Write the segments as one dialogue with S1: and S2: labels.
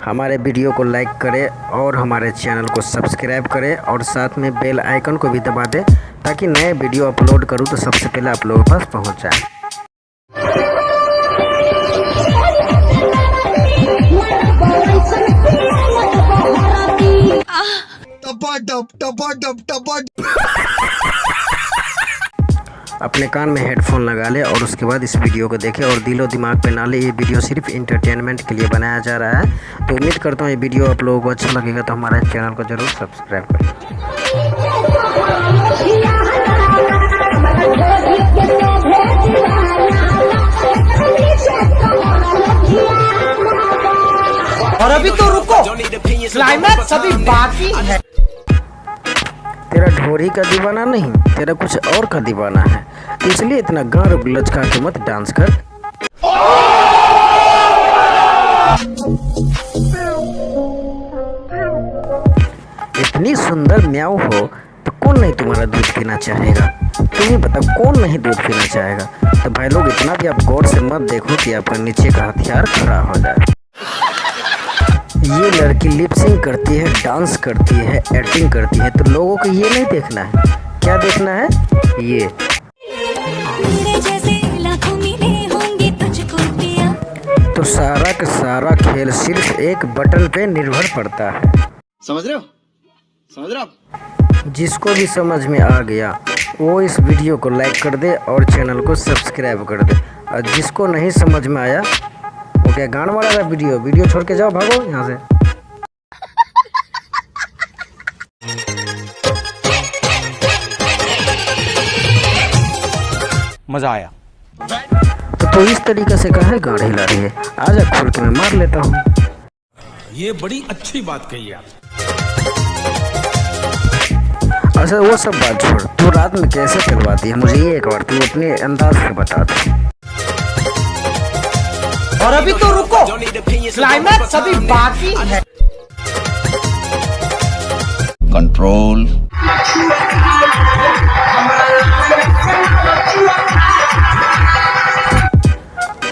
S1: हमारे वीडियो को लाइक करें और हमारे चैनल को सब्सक्राइब करें और साथ में बेल आइकन को भी दबा दें ताकि नए वीडियो अपलोड करूं तो सबसे पहले आप लोगों के पास पहुंच जाए। अपने कान में हेडफोन लगा ले और उसके बाद इस वीडियो को देखें और दिलो दिमाग पे ना ले। ये वीडियो सिर्फ इंटरटेनमेंट के लिए बनाया जा रहा है। तो उम्मीद करता हूँ ये वीडियो आप लोगों को अच्छा लगेगा, तो हमारे चैनल को ज़रूर सब्सक्राइब करें।
S2: और अभी तो रुको, क्लाइमैक्स अभी बाकी है।
S1: तेरा ढोरी का दीवाना नहीं, तेरा कुछ और का दीवाना है, इसलिए इतना गार लचका के मत डांस कर। इतनी सुंदर म्याऊ हो तो कौन नहीं तुम्हारा दूध पीना चाहेगा। तुम ही बता कौन नहीं दूध पीना चाहेगा। तो भाई लोग इतना भी आप गौर से मत देखो कि आपका नीचे का हथियार खड़ा हो जाए। ये लड़की लिपसिंग करती है, डांस करती है, एक्टिंग करती है, तो लोगों को ये नहीं देखना है। क्या देखना है? ये तो सारा का सारा खेल सिर्फ एक बटन पे निर्भर पड़ता है।
S3: समझ रहे हो? समझ रहे हो?
S1: जिसको भी समझ में आ गया वो इस वीडियो को लाइक कर दे और चैनल को सब्सक्राइब कर दे, और जिसको नहीं समझ में आया वो क्या गान वाला है वीडियो छोड़ के जाओ, भागो यहाँ से।
S2: मजा आया।
S1: तो इस तरीके से काहे गाड़ हिला रही है? आजा खोल के मैं मार लेता हूँ।
S4: ये बड़ी अच्छी बात कही आप।
S1: अच्छा वो सब बात छोड़, तू रात में कैसे चलवाती है मुझे ये एक बार तू अपने अंदाज से बता दे।
S2: और अभी तो रुको, क्लाइमैक्स अभी बाकी है।
S3: कंट्रोल।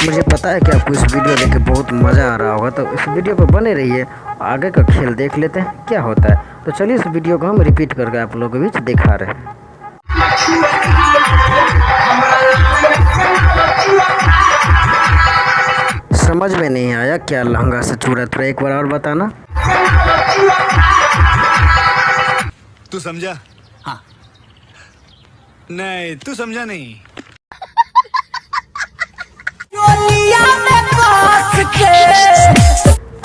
S1: मुझे पता है कि आपको इस वीडियो देख के बहुत मज़ा आ रहा होगा, तो इस वीडियो पर बने रहिए, आगे का खेल देख लेते हैं क्या होता है। तो चलिए इस वीडियो को हम रिपीट करके आप लोगों के बीच दिखा रहे हैं। समझ में नहीं आया क्या लहंगा से चूड़ा, थोड़ा एक बार और बताना।
S3: तू समझा? हाँ। नहीं तू समझा नहीं।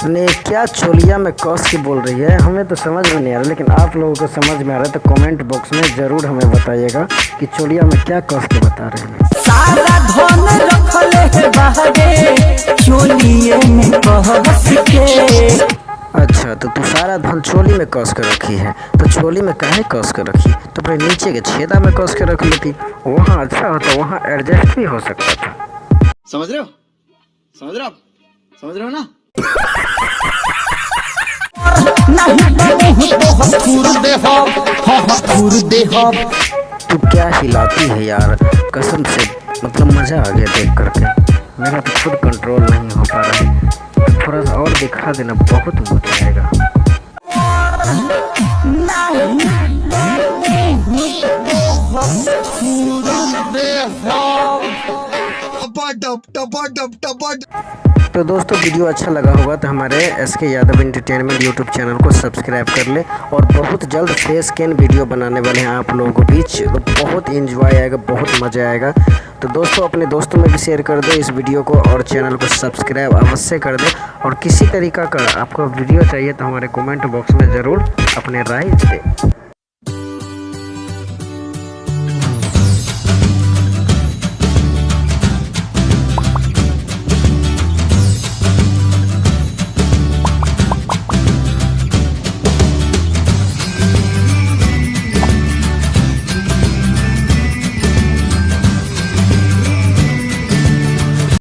S1: नहीं क्या चोलिया में कस के बोल रही है, हमें तो समझ में नहीं आ रहा, लेकिन आप लोगों को समझ में आ रहा है तो कमेंट बॉक्स में ज़रूर हमें बताइएगा कि चोलिया में क्या कस के बता रहे हैं।
S2: सारा धन रखले है बहरे चोलिए में कहस के।
S1: अच्छा तो तू सारा धन चोली में कस कर रखी है, तो चोली में काहे कस कर रखी? तो अपने नीचे के छेदा में कस के रख लेती, वहाँ अच्छा होता, वहाँ एडजस्ट भी हो सकता था।
S3: समझ रहे हो? समझ रहे हो? समझ रहे हो ना?
S1: तू क्या हिलाती है यार, कसम से मतलब मजा आ गया देख करके। मेरा तो खुद कंट्रोल नहीं हो पा रहा है, तो थोड़ा सा और दिखा देना, बहुत मजा आएगा। तो दोस्तों वीडियो अच्छा लगा होगा तो हमारे SK Yadav entertainment YouTube channel को सब्सक्राइब कर ले, और बहुत जल्द फेस स्कैन वीडियो बनाने वाले हैं आप लोगों के बीच, तो बहुत एंजॉय आएगा, बहुत मज़ा आएगा। तो दोस्तों अपने दोस्तों में भी शेयर कर दे इस वीडियो को और चैनल को सब्सक्राइब अवश्य कर दे। और किसी तरीका का आपको वीडियो चाहिए तो हमारे कमेंट बॉक्स में ज़रूर अपने राय दे।